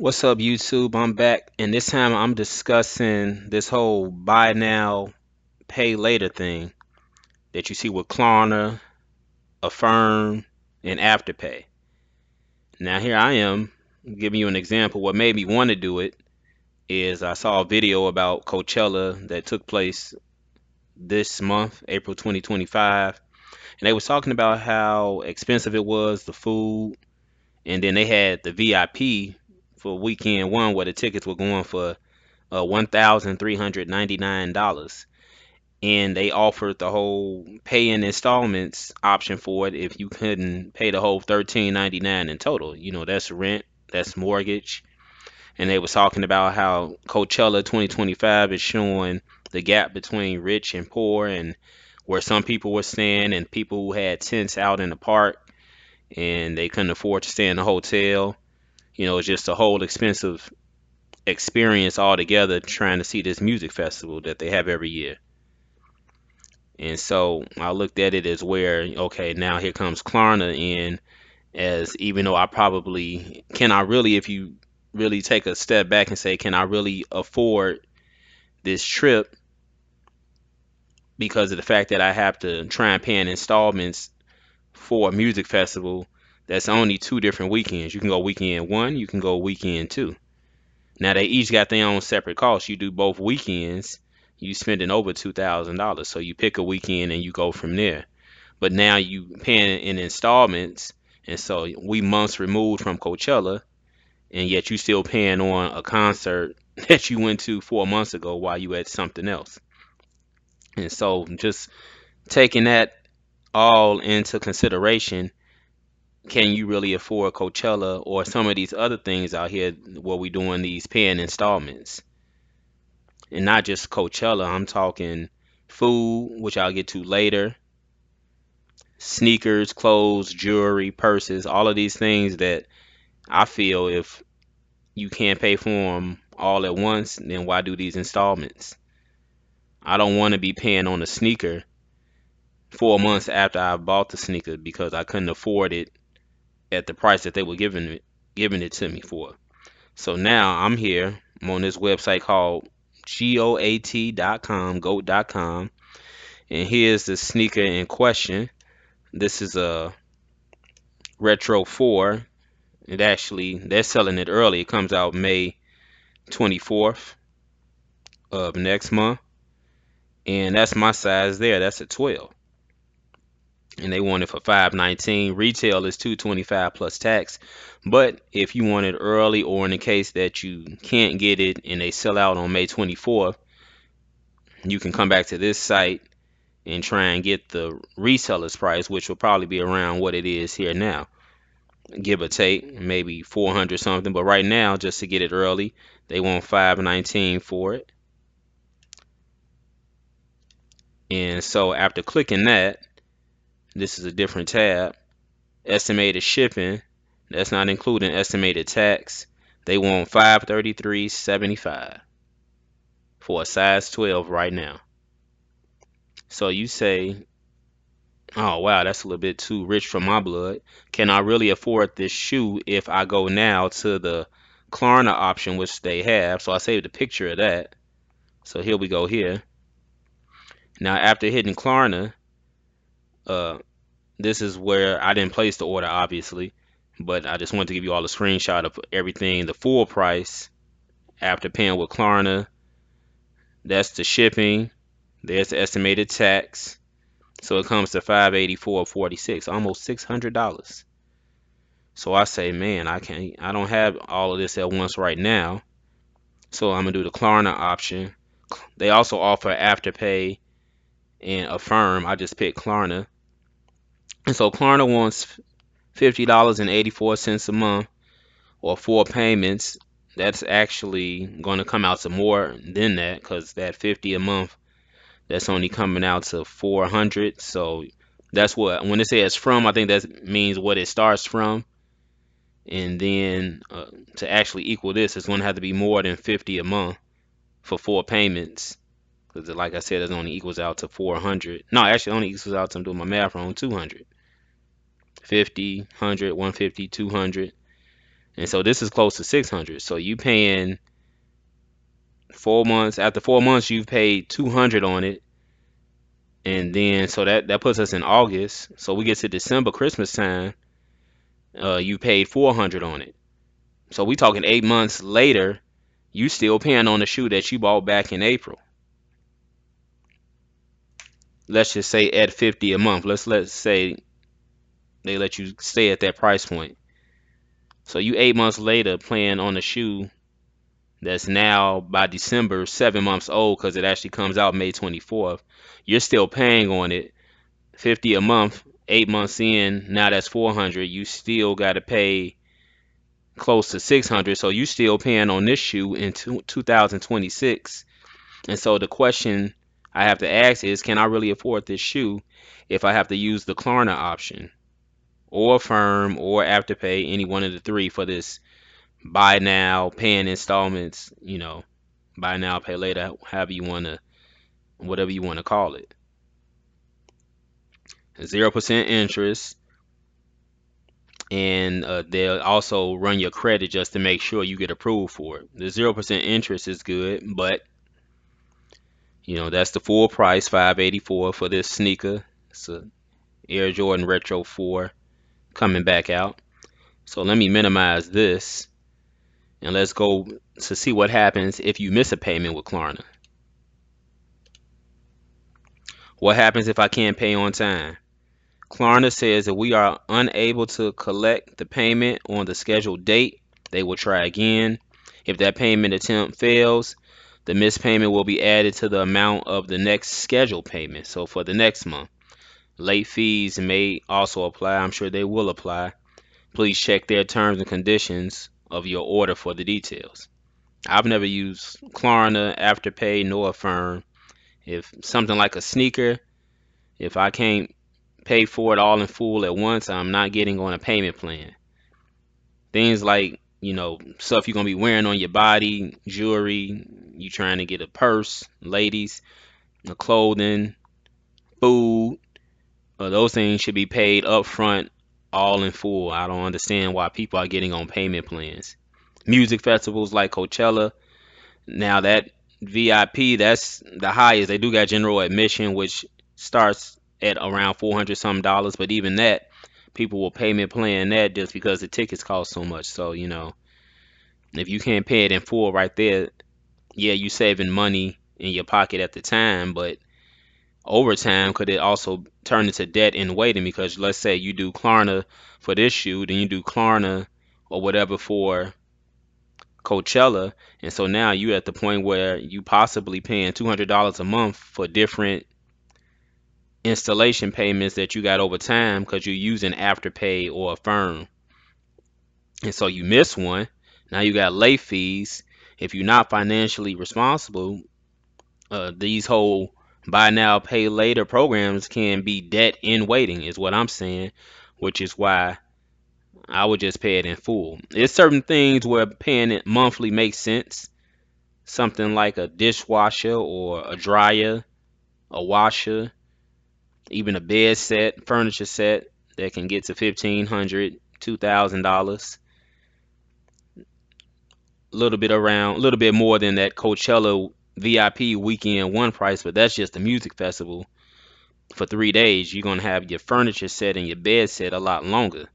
What's up, YouTube? I'm back, and this time I'm discussing this whole buy now, pay later thing that you see with Klarna, Affirm, and Afterpay. Now, here I am giving you an example. What made me want to do it is I saw a video about Coachella that took place this month, April 2025, and they was talking about how expensive it was, the food, and then they had the VIP for weekend one where the tickets were going for $1,399, and they offered the whole pay in installments option for it if you couldn't pay the whole $1,399 in total. That's rent, that's mortgage, and they was talking about how Coachella 2025 is showing the gap between rich and poor, and where some people were staying and people who had tents out in the park and they couldn't afford to stay in a hotel. It's just a whole expensive experience altogether trying to see this music festival that they have every year. And so I looked at it as where, okay, now here comes Klarna in, as even though I probably can I really, if you really take a step back and say, can I really afford this trip because of the fact that I have to try and pay in installments for a music festival that's only two different weekends. You can go weekend one, you can go weekend two. Now they each got their own separate costs. You do both weekends, you spending over $2,000. So you pick a weekend and you go from there. But now you paying in installments, and so we months removed from Coachella, and yet you still paying on a concert that you went to 4 months ago while you at something else. And so just taking that all into consideration, can you really afford Coachella or some of these other things out here where we doing these paying installments? And not just Coachella, I'm talking food, which I'll get to later, sneakers, clothes, jewelry, purses, all of these things that I feel if you can't pay for them all at once, then why do these installments? I don't want to be paying on a sneaker 4 months after I bought the sneaker because I couldn't afford it at the price that they were giving it to me for. So now I'm here. I'm on this website called goat.com, and here's the sneaker in question. This is a Retro 4. They're selling it early. It comes out May 24th of next month. And that's my size there. That's a 12. And they want it for 519. Retail is 225 plus tax. But if you want it early, or in the case that you can't get it and they sell out on May 24th, you can come back to this site and try and get the reseller's price, which will probably be around what it is here now, give or take, maybe 400 something. But right now, just to get it early, they want 519 for it. And so after clicking that, this is a different tab. Estimated shipping, that's not including estimated tax. They want 533.75 for a size 12 right now. So you say, oh wow, that's a little bit too rich for my blood. Can I really afford this shoe if I go now to the Klarna option, which they have? So I saved a picture of that. So here we go here. Now after hitting Klarna, uh, this is where I didn't place the order, obviously, but I just wanted to give you all a screenshot of everything, the full price after paying with Klarna. That's the shipping. There's the estimated tax. So it comes to 584.46, almost $600. So I say, man, I don't have all of this at once right now. So I'm gonna do the Klarna option. They also offer Afterpay and Affirm. I just picked Klarna. And so Klarna wants $50.84 a month, or 4 payments. That's actually going to come out to more than that, because that 50 a month, that's only coming out to 400. So that's what, when it says from, I think that means what it starts from. And then to actually equal this, it's going to have to be more than 50 a month for 4 payments. Because like I said, it only equals out to 400. No, actually, it only equals out to, I'm doing my math wrong, 200. 50, 100, 150, 200. And so this is close to 600. So you paying 4 months. After 4 months, you've paid 200 on it. And then so that puts us in August. So we get to December, Christmas time. You paid 400 on it. So we talking 8 months later. You still paying on the shoe that you bought back in April. Let's just say at 50 a month. Let's say they let you stay at that price point. So you 8 months later paying on the shoe that's now by December 7 months old because it actually comes out May 24th. You're still paying on it 50 a month. 8 months in, now that's 400. You still got to pay close to 600. So you still paying on this shoe in 2026. And so the question I have to ask is, can I really afford this shoe if I have to use the Klarna option or Affirm or Afterpay, any one of the three for this buy now, pay in installments, buy now, pay later, however you want to, whatever you want to call it. 0% interest, and they'll also run your credit just to make sure you get approved for it. The 0% interest is good, but that's the full price, 584 for this sneaker. It's a Air Jordan Retro 4 coming back out. So let me minimize this and let's go to see what happens if you miss a payment with Klarna. What happens if I can't pay on time? Klarna says if we are unable to collect the payment on the scheduled date, they will try again. If that payment attempt fails, the missed payment will be added to the amount of the next scheduled payment. So for the next month, late fees may also apply. I'm sure they will apply. Please check their terms and conditions of your order for the details. I've never used Klarna, Afterpay, nor Affirm. If something like a sneaker, if I can't pay for it all in full at once, I'm not getting on a payment plan. Things like, stuff you're going to be wearing on your body, jewelry, you trying to get a purse, ladies, clothing, food, those things should be paid up front, all in full. I don't understand why people are getting on payment plans. Music festivals like Coachella, now that VIP, that's the highest. They do got general admission, which starts at around 400 some dollars, but even that, people will payment plan that just because the tickets cost so much. So, if you can't pay it in full right there, yeah, you saving money in your pocket at the time, but over time, could it also turn into debt in waiting? Because let's say you do Klarna for this shoe, then you do Klarna or whatever for Coachella, and so now you at the point where you possibly paying $200 a month for different installation payments that you got over time because you're using Afterpay or Affirm. And so you miss one, now you got late fees. If you're not financially responsible, these whole buy now pay later programs can be debt in waiting is what I'm saying, which is why I would just pay it in full. There's certain things where paying it monthly makes sense. Something like a dishwasher or a dryer, a washer, even a bed set, furniture set that can get to $1,500, $2,000. A little bit more than that Coachella VIP weekend one price, but that's just the music festival. For 3 days, you're gonna have your furniture set and your bed set a lot longer.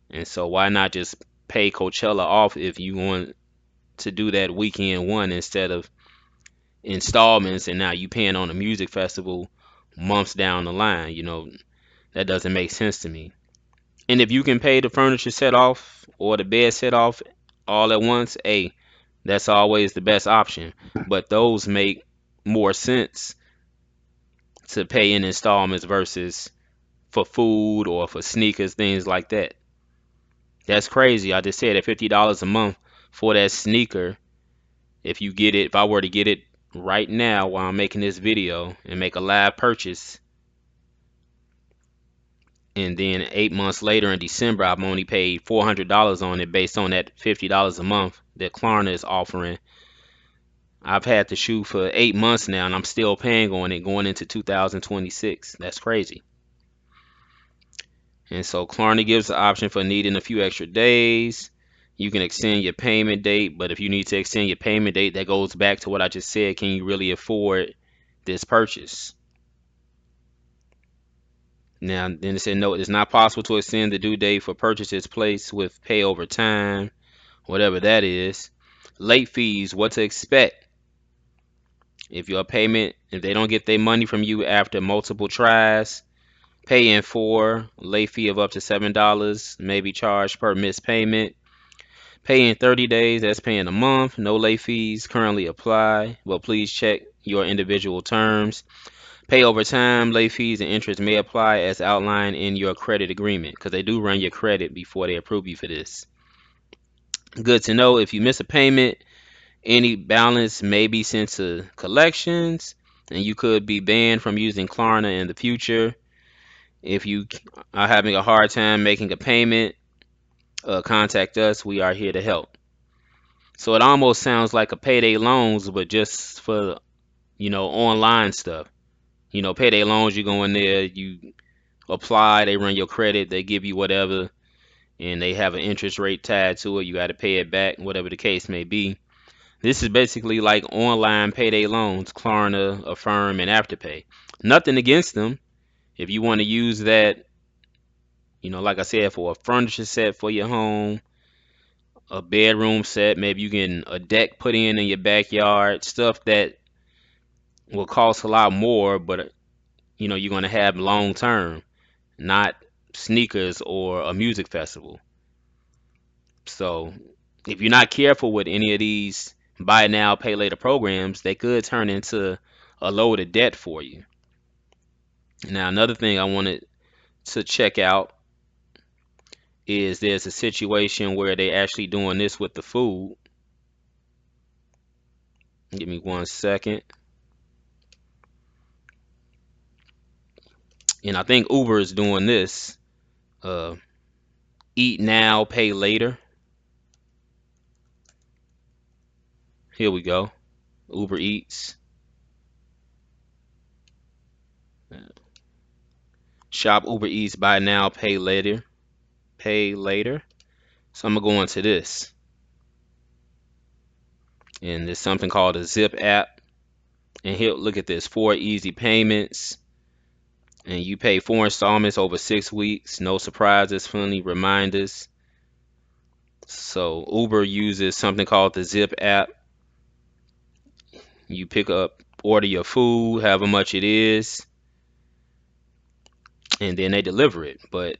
And so why not just pay Coachella off if you want to do that weekend one instead of installments, and now you paying on a music festival months down the line? That doesn't make sense to me. And if you can pay the furniture set off or the bed set off all at once, hey, that's always the best option. But those make more sense to pay in installments versus for food or for sneakers, things like that. That's crazy. I just said at $50 a month for that sneaker, if I were to get it right now while I'm making this video and make a live purchase, and then 8 months later in December, I've only paid $400 on it based on that $50 a month that Klarna is offering. I've had the shoe for 8 months now, and I'm still paying on it going into 2026. That's crazy. And so Klarna gives the option for needing a few extra days. You can extend your payment date, but if you need to extend your payment date, that goes back to what I just said. Can you really afford this purchase? Now, then it said, no, it's not possible to extend the due date for purchases placed with pay over time, whatever that is. Late fees, what to expect. If they don't get their money from you after multiple tries, pay in full, late fee of up to $7 may be charged per missed payment. Pay in 30 days, that's paying a month. No late fees currently apply, but please check your individual terms. Pay over time, late fees and interest may apply as outlined in your credit agreement, because they do run your credit before they approve you for this. Good to know. If you miss a payment, any balance may be sent to collections, and you could be banned from using Klarna in the future. If you are having a hard time making a payment, contact us. We are here to help. So it almost sounds like a payday loans, but just for, online stuff. Payday loans, you go in there, you apply, they run your credit, they give you whatever, and they have an interest rate tied to it. You got to pay it back, whatever the case may be. This is basically like online payday loans, Klarna, Affirm, and Afterpay. Nothing against them. If you want to use that, like I said, for a furniture set for your home, a bedroom set, maybe you can a deck put in your backyard, stuff that will cost a lot more, but you're going to have long term, not sneakers or a music festival. So if you're not careful with any of these buy now, pay later programs, they could turn into a load of debt for you. Now, another thing I wanted to check out is there's a situation where they actually doing this with the food. Give me 1 second. And I think Uber is doing this. Uh, Eat now, pay later. Here we go. Uber Eats. Shop Uber Eats, buy now, pay later. Pay later. So I'm gonna go into this. And there's something called a Zip app. And here, look at this, 4 easy payments. And you pay 4 installments over 6 weeks. No surprises, friendly reminders. So Uber uses something called the Zip app. You pick up, order your food, however much it is, and then they deliver it. But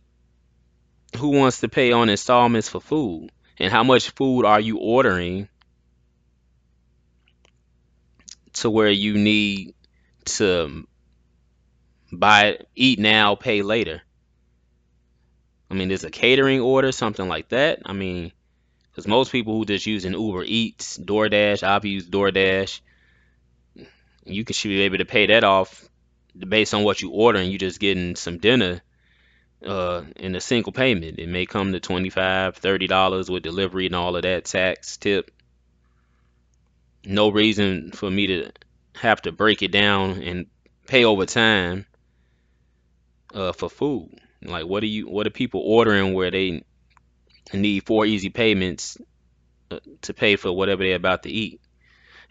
who wants to pay on installments for food? And how much food are you ordering to where you need to eat now, pay later? I mean, there's a catering order, something like that. I mean, because most people who just using Uber Eats, DoorDash, I've used DoorDash, you should be able to pay that off based on what you order, and you just getting some dinner in a single payment. It may come to $25, $30 with delivery and all of that, tax, tip. No reason for me to have to break it down and pay over time for food. Like, what are people ordering where they need 4 easy payments to pay for whatever they're about to eat?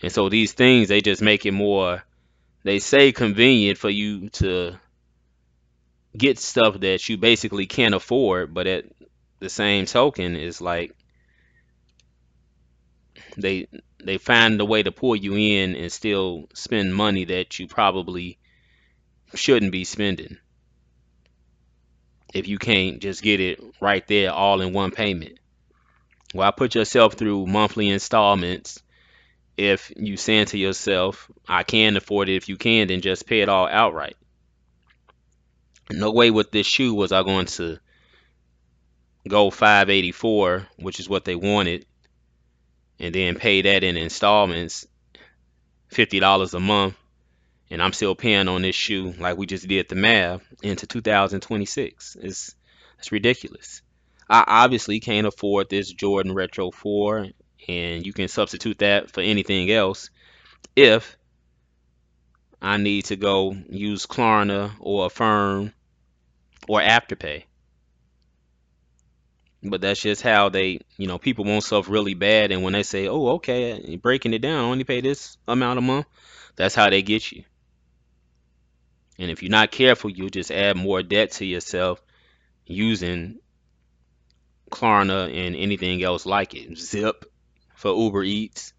And so these things, they just make it more, they say, convenient for you to get stuff that you basically can't afford, but at the same token, is like they they find a way to pull you in and still spend money that you probably shouldn't be spending if you can't just get it right there all in one payment. Why put yourself through monthly installments if you saying to yourself, I can afford it? If you can, then just pay it all outright. No way with this shoe was I going to go 584, which is what they wanted, and then pay that in installments, $50 a month, and I'm still paying on this shoe like we just did the math into 2026. It's ridiculous. I obviously can't afford this Jordan Retro 4, and you can substitute that for anything else if I need to go use Klarna or Affirm or Afterpay. But that's just how they, people want stuff really bad, and when they say, "Oh, okay, breaking it down, only pay this amount a month," that's how they get you. And if you're not careful, you'll just add more debt to yourself using Klarna and anything else like it. Zip for Uber Eats,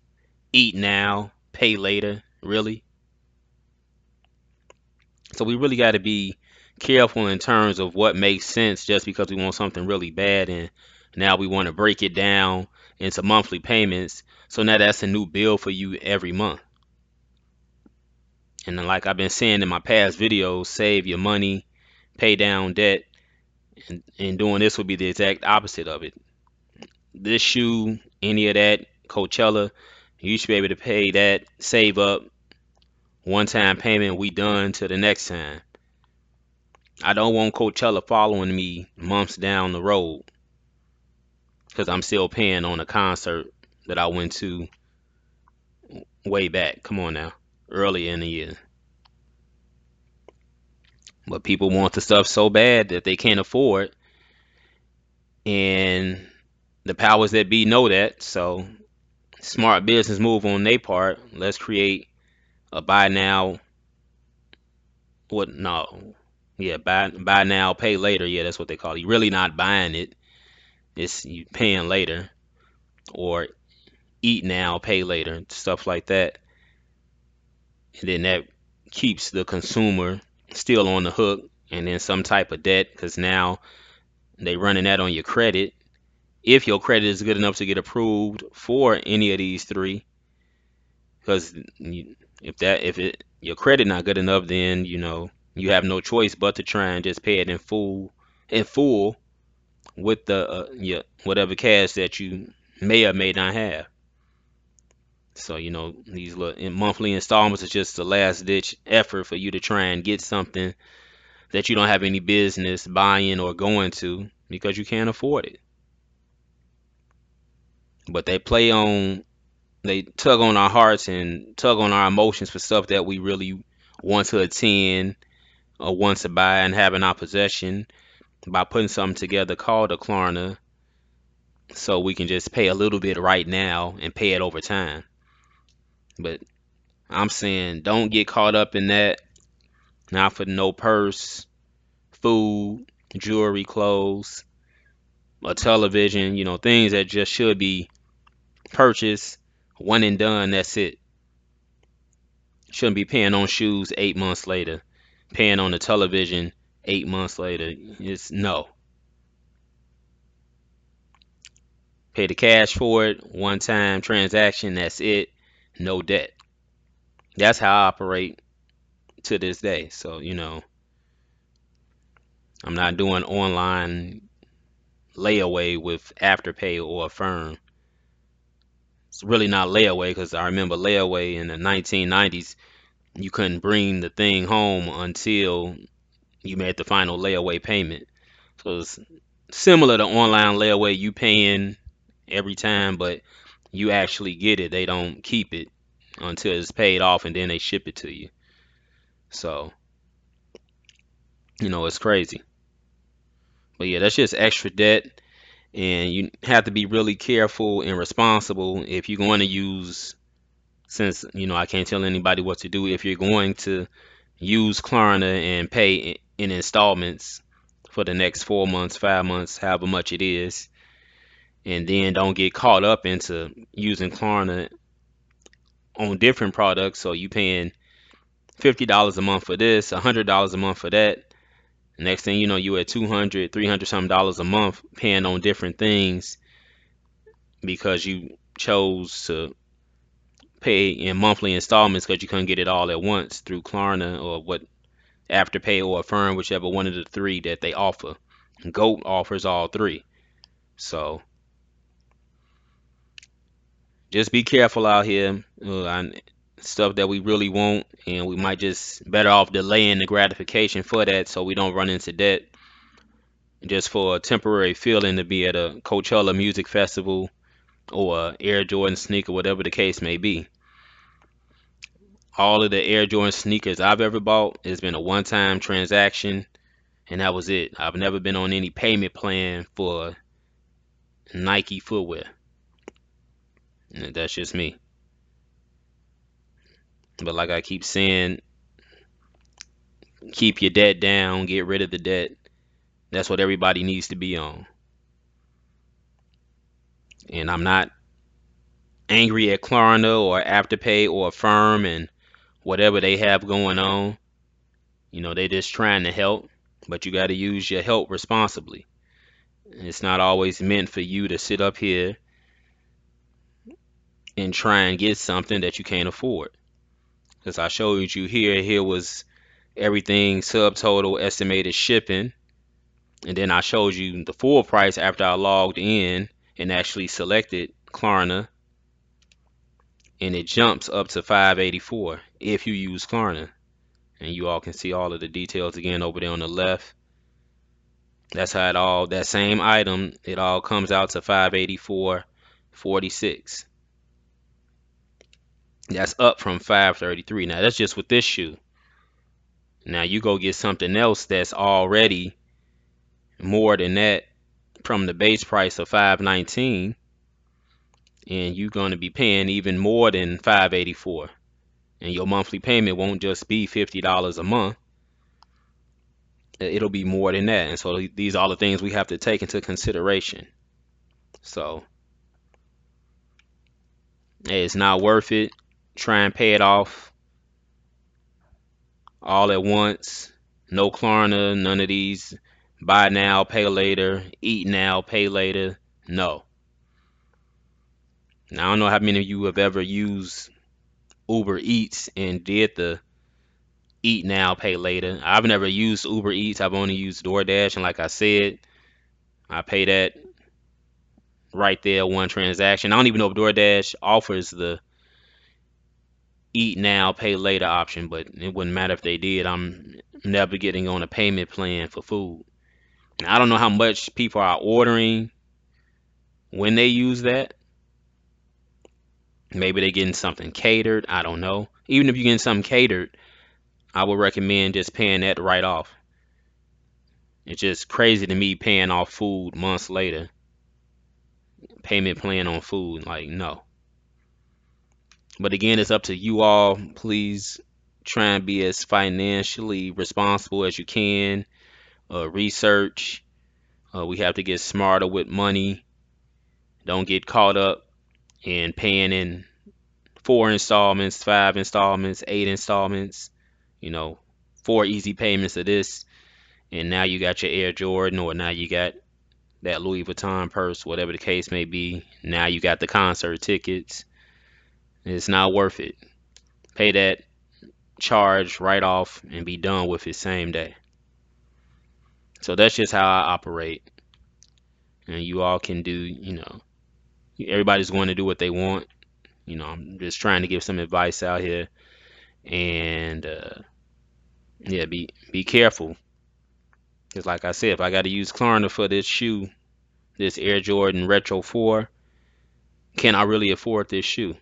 Eat Now, Pay Later, really. So we really got to be careful in terms of what makes sense just because we want something really bad and now we want to break it down into monthly payments. So now that's a new bill for you every month. And then like I've been saying in my past videos, save your money, pay down debt, and doing this would be the exact opposite of it. This shoe, any of that, Coachella, you should be able to pay that, save up, one time payment, we done to the next time. I don't want Coachella following me months down the road because I'm still paying on a concert that I went to way back. Come on now, earlier in the year. But people want the stuff so bad that they can't afford, and the powers that be know that. So smart business move on their part. Let's create a buy now. What? No. Yeah, buy now, pay later. Yeah, that's what they call it. You're really not buying it. It's you paying later, or eat now, pay later, stuff like that. And then that keeps the consumer still on the hook and then some type of debt because now they running that on your credit. If your credit is good enough to get approved for any of these three, because if your credit not good enough, then you have no choice but to try and just pay it in full with the whatever cash that you may or may not have. So, these monthly installments is just the last ditch effort for you to try and get something that you don't have any business buying or going to because you can't afford it. But they tug on our hearts and tug on our emotions for stuff that we really want to attend or want to buy and have in our possession by putting something together called a Klarna so we can just pay a little bit right now and pay it over time. But I'm saying don't get caught up in that. Not for no purse, food, jewelry, clothes, a television, things that just should be purchased one and done. That's it. Shouldn't be paying on shoes 8 months later, paying on the television 8 months later. It's no. Pay the cash for it, one time transaction, that's it, no debt. That's how I operate to this day. So, I'm not doing online layaway with Afterpay or Affirm. It's really not layaway because I remember layaway in the 1990s, you couldn't bring the thing home until you made the final layaway payment. So it's similar to online layaway, you paying every time, but you actually get it. They don't keep it until it's paid off and then they ship it to you. So, it's crazy. But yeah, that's just extra debt. And you have to be really careful and responsible if you're going to use, since, I can't tell anybody what to do. If you're going to use Klarna and pay in installments for the next 4 months, 5 months, however much it is, and then don't get caught up into using Klarna on different products. So you paying $50 a month for this, $100 a month for that. Next thing you know, you at 200, 300 something dollars a month paying on different things because you chose to pay in monthly installments because you couldn't get it all at once through Klarna or what Afterpay or Affirm, whichever one of the three that they offer. Goat offers all three. So just be careful out here. Stuff that we really want, and we might just better off delaying the gratification for that so we don't run into debt just for a temporary feeling to be at a Coachella music festival or a Air Jordan sneaker, whatever the case may be. All of the Air Jordan sneakers I've ever bought has been a one-time transaction, and that was it. I've never been on any payment plan for Nike footwear. And that's just me. But like I keep saying, keep your debt down, get rid of the debt. That's what everybody needs to be on. And I'm not angry at Klarna or Afterpay or Affirm and whatever they have going on. They're just trying to help, but you got to use your help responsibly. It's not always meant for you to sit up here and try and get something that you can't afford. Because I showed you here was everything subtotal estimated shipping, and then I showed you the full price after I logged in and actually selected Klarna, and it jumps up to 584 if you use Klarna. And you all can see all of the details again over there on the left. That's how that same item, it all comes out to 584.46. That's up from 533. Now that's just with this shoe. Now you go get something else that's already more than that from the base price of 519, and you're going to be paying even more than 584. And your monthly payment won't just be $50 a month. It'll be more than that. And so these are all the things we have to take into consideration. So hey, it's not worth it. Try and pay it off all at once. No Klarna, none of these buy now, pay later, eat now, pay later. No. Now I don't know how many of you have ever used Uber Eats and did the eat now, pay later. I've never used Uber Eats. I've only used DoorDash, and like I said, I pay that right there, one transaction. I don't even know if DoorDash offers the eat now, pay later option, but it wouldn't matter if they did. I'm never getting on a payment plan for food. Now, I don't know how much people are ordering when they use that. Maybe they're getting something catered. I don't know. Even if you're getting something catered, I would recommend just paying that right off. It's just crazy to me paying off food months later. Payment plan on food, like no. But again, it's up to you all. Please try and be as financially responsible as you can. Research. We have to get smarter with money. Don't get caught up in paying in 4 installments, 5 installments, 8 installments. You know, 4 easy payments of this, and now you got your Air Jordan, or now you got that Louis Vuitton purse, whatever the case may be. Now you got the concert tickets. It's not worth it. Pay that charge right off and be done with it same day. So that's just how I operate. And you all can do, everybody's going to do what they want. I'm just trying to give some advice out here. And yeah, be careful. Because like I said, if I got to use Klarna for this shoe, this Air Jordan Retro 4, can I really afford this shoe?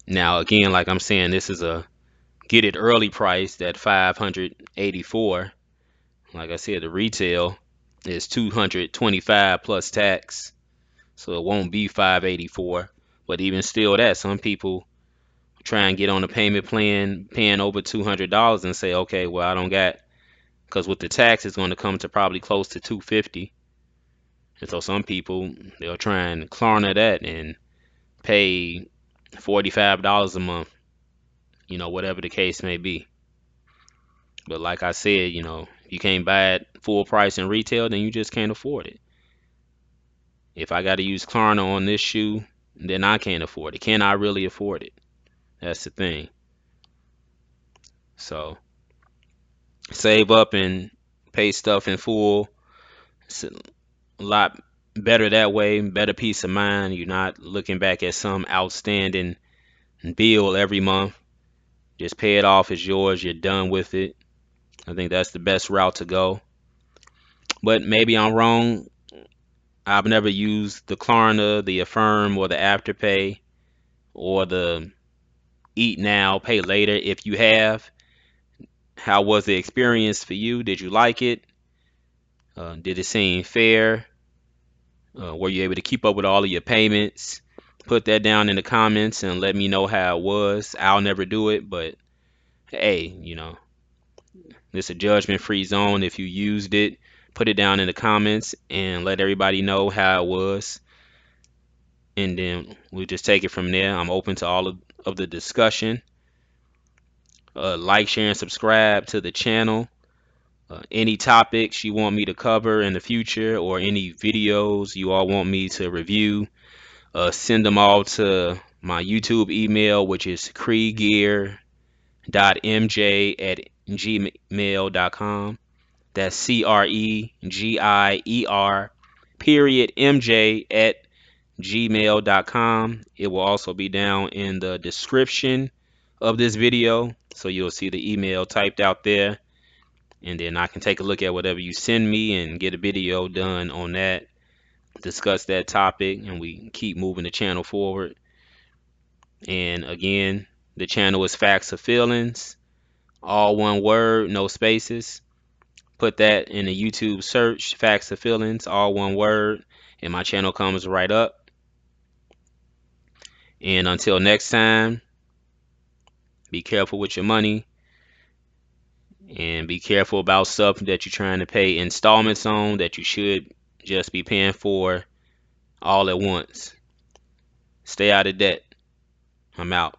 Now, again, like I'm saying, this is a get it early price at 584. Like I said, the retail is 225 plus tax, so it won't be 584. But even still, that some people try and get on a payment plan, paying over $200 and say, okay, well, I don't got, because with the tax, it's going to come to probably close to 250. And so some people, they'll try and Klarna that and pay $45 a month, whatever the case may be. But like I said, if you can't buy it full price in retail, then you just can't afford it. If I got to use Klarna on this shoe, then I can't afford it. Can I really afford it? That's the thing. So save up and pay stuff in full. It's a lot better that way, better peace of mind. You're not looking back at some outstanding bill every month. Just pay it off, it's yours, you're done with it. I think that's the best route to go. But maybe I'm wrong. I've never used the Klarna, the Affirm, or the Afterpay, or the Eat Now, Pay Later. If you have, how was the experience for you? Did you like it? Did it seem fair? Were you able to keep up with all of your payments? Put that down in the comments and let me know how it was. I'll never do it, but hey, it's a judgment-free zone. If you used it, put it down in the comments and let everybody know how it was. And then we'll just take it from there. I'm open to all of the discussion. Like, share, and subscribe to the channel. Any topics you want me to cover in the future or any videos you all want me to review, send them all to my YouTube email, which is cregier.mj@gmail.com. That's CREGIER.MJ@gmail.com. It will also be down in the description of this video, so you'll see the email typed out there, and then I can take a look at whatever you send me and get a video done on that, discuss that topic, and we keep moving the channel forward. And again, the channel is Facts or Feelings, all one word, no spaces. Put that in the YouTube search, Facts or Feelings, all one word, and my channel comes right up. And until next time, be careful with your money and be careful about stuff that you're trying to pay installments on that you should just be paying for all at once. Stay out of debt. I'm out.